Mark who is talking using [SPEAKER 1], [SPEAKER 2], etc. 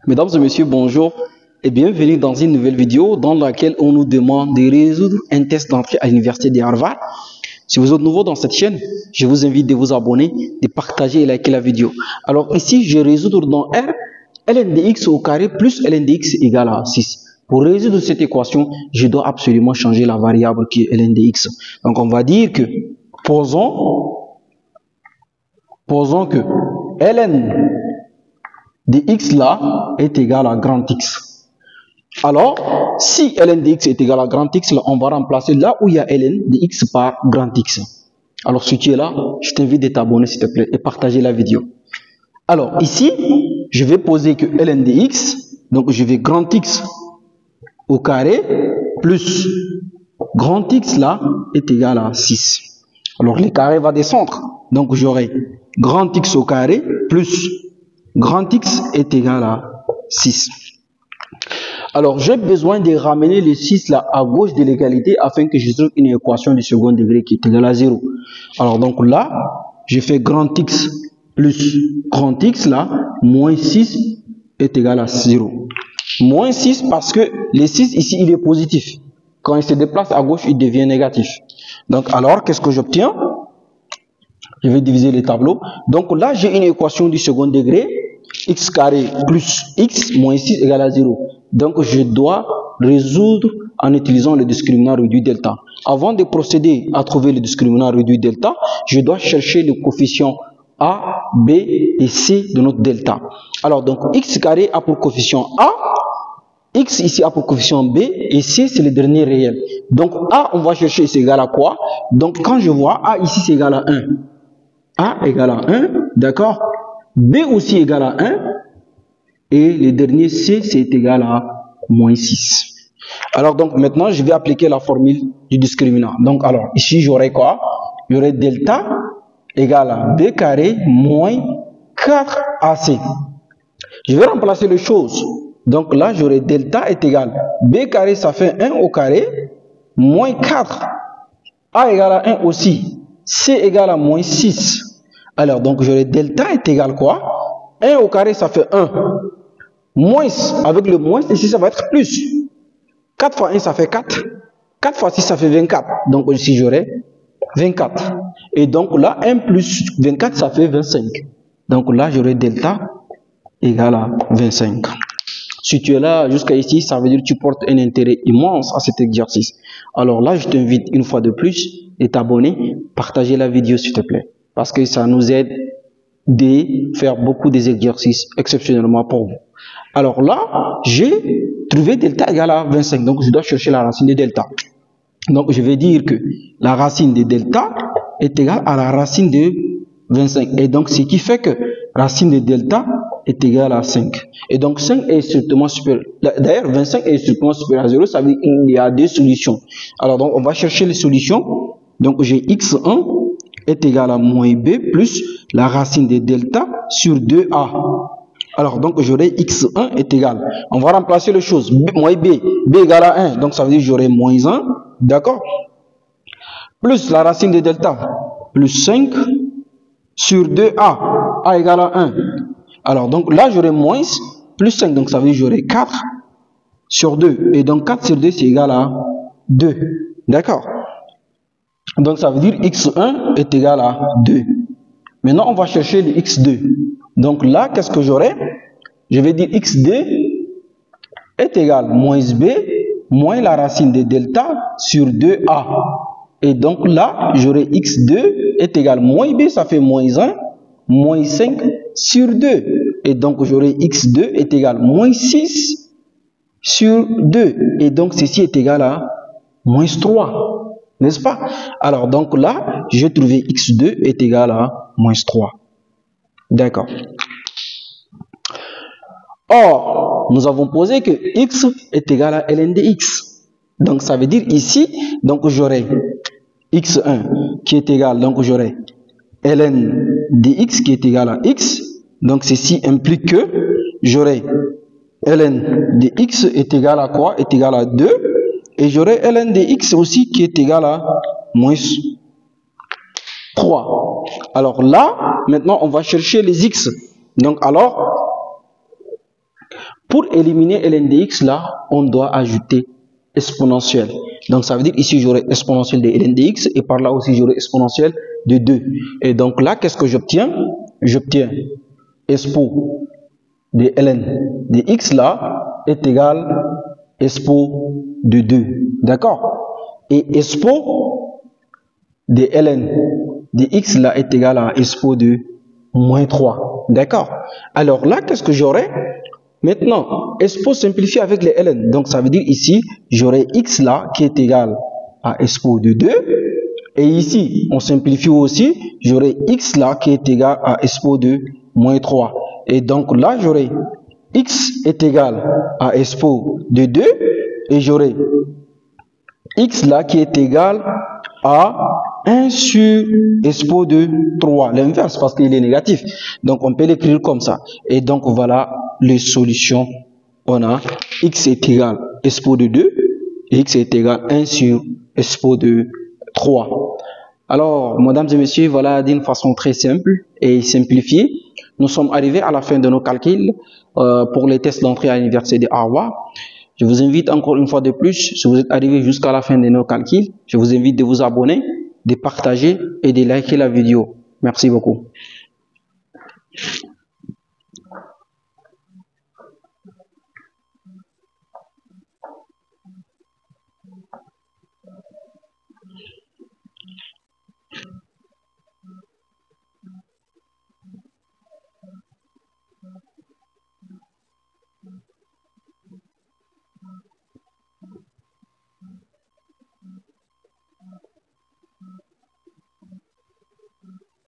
[SPEAKER 1] Mesdames et messieurs, bonjour et bienvenue dans une nouvelle vidéo dans laquelle on nous demande de résoudre un test d'entrée à l'université de Harvard. Si vous êtes nouveau dans cette chaîne, je vous invite de vous abonner, de partager et liker la vidéo. Alors ici, je vais résoudre dans R, ln de x au carré plus ln de x égale à 6. Pour résoudre cette équation, je dois absolument changer la variable qui est ln de x. Donc on va dire que, posons que ln de x là est égal à grand X. Alors, si ln de x est égal à grand X, là, on va remplacer là où il y a ln de x par grand X. Alors, si tu es là, je t'invite de t'abonner s'il te plaît et partager la vidéo. Alors, ici, je vais poser que ln de x, donc je vais grand X au carré plus grand X là est égal à 6. Alors, le carré va descendre. Donc, j'aurai grand X au carré plus grand X est égal à 6. Alors, j'ai besoin de ramener le 6 là à gauche de l'égalité afin que je trouve une équation du second degré qui est égale à 0. Alors, donc là, je fais grand X plus grand X là, moins 6 est égal à 0. Moins 6 parce que le 6 ici, il est positif. Quand il se déplace à gauche, il devient négatif. Donc, alors, qu'est-ce que j'obtiens? Je vais diviser les tableaux. Donc là, j'ai une équation du second degré. X carré plus x moins 6 égale à 0. Donc, je dois résoudre en utilisant le discriminant réduit delta. Avant de procéder à trouver le discriminant réduit delta, je dois chercher le coefficient A, B et C de notre delta. Alors, donc, x carré a pour coefficient A, x ici a pour coefficient B et C, c'est le dernier réel. Donc, A, on va chercher, c'est égal à quoi? Donc, quand je vois A ici, c'est égal à 1. A égale à 1, d'accord? B aussi égale à 1. Et le dernier C, c'est égal à moins 6. Alors, donc, maintenant, je vais appliquer la formule du discriminant. Donc, alors, ici, j'aurai quoi? J'aurai delta égale à B carré moins 4AC. Je vais remplacer les choses. Donc, là, j'aurai delta est égal. B carré, ça fait 1 au carré, moins 4. A égale à 1 aussi. C égale à moins 6. Alors, donc, j'aurai delta est égal quoi? 1 au carré, ça fait 1. Moins, avec le moins, ici, ça va être plus. 4 fois 1, ça fait 4. 4 fois 6, ça fait 24. Donc, ici, j'aurai 24. Et donc, là, 1 plus 24, ça fait 25. Donc, là, j'aurai delta égal à 25. Si tu es là jusqu'à ici, ça veut dire que tu portes un intérêt immense à cet exercice. Alors là, je t'invite une fois de plus à t'abonner, partager la vidéo s'il te plaît. Parce que ça nous aide de faire beaucoup des exercices exceptionnellement pour vous. Alors là, j'ai trouvé delta égale à 25. Donc, je dois chercher la racine de delta. Donc, je vais dire que la racine de delta est égale à la racine de 25. Et donc, ce qui fait que racine de delta est égale à 5. Et donc, 5 est strictement supérieur. D'ailleurs, 25 est strictement supérieur à 0. Ça veut dire qu'il y a deux solutions. Alors, donc, on va chercher les solutions. Donc, j'ai x1 est égal à moins b plus la racine de delta sur 2a. Alors, donc, j'aurai x1 est égal. On va remplacer les choses. Moins b égale à 1. Donc, ça veut dire que j'aurai moins 1. D'accord? Plus la racine de delta. Plus 5 sur 2a. A égale à 1. Alors, donc, là, j'aurai moins plus 5. Donc, ça veut dire que j'aurai 4 sur 2. Et donc, 4 sur 2, c'est égal à 2. D'accord? Donc, ça veut dire x1 est égal à 2. Maintenant, on va chercher le x2. Donc là, qu'est-ce que j'aurai? Je vais dire x2 est égal à moins b moins la racine de delta sur 2a. Et donc là, j'aurai x2 est égal à moins b, ça fait moins 1, moins 5 sur 2. Et donc, j'aurai x2 est égal à moins 6 sur 2. Et donc, ceci est égal à moins 3. N'est-ce pas? Alors, donc là, j'ai trouvé x2 est égal à moins 3. D'accord. Or, nous avons posé que x est égal à ln de x. Donc, ça veut dire ici, donc j'aurai x1 qui est égal, donc j'aurai ln de x qui est égal à x. Donc, ceci implique que j'aurai ln de x est égal à quoi? Est égal à 2. Et j'aurai ln de x aussi qui est égal à moins 3. Alors là, maintenant, on va chercher les x. Donc, alors, Pour éliminer ln de x là, on doit ajouter exponentielle. Donc ça veut dire ici j'aurai exponentielle de ln de x et par là aussi j'aurai exponentielle de 2. Et donc là, qu'est-ce que j'obtiens? J'obtiens expo de ln de x là est égal expo de 2. D'accord? Et expo de ln de x là est égal à expo de moins 3. D'accord? Alors là, qu'est-ce que j'aurai? Maintenant, expo simplifié avec les ln. Donc ça veut dire ici, j'aurai x là qui est égal à expo de 2. Et ici, on simplifie aussi, j'aurai x là qui est égal à expo de moins 3. Et donc là, j'aurai x est égal à expo de 2 et j'aurai x là qui est égal à 1 sur expo de 3, l'inverse parce qu'il est négatif. Donc on peut l'écrire comme ça. Et donc voilà les solutions. On a x est égal à expo de 2 et x est égal à 1 sur expo de 3. Alors, mesdames et messieurs, voilà d'une façon très simple et simplifiée. Nous sommes arrivés à la fin de nos calculs pour les tests d'entrée à l'université de Harvard. Je vous invite encore une fois de plus, si vous êtes arrivé jusqu'à la fin de nos calculs, je vous invite de vous abonner, de partager et de liker la vidéo. Merci beaucoup.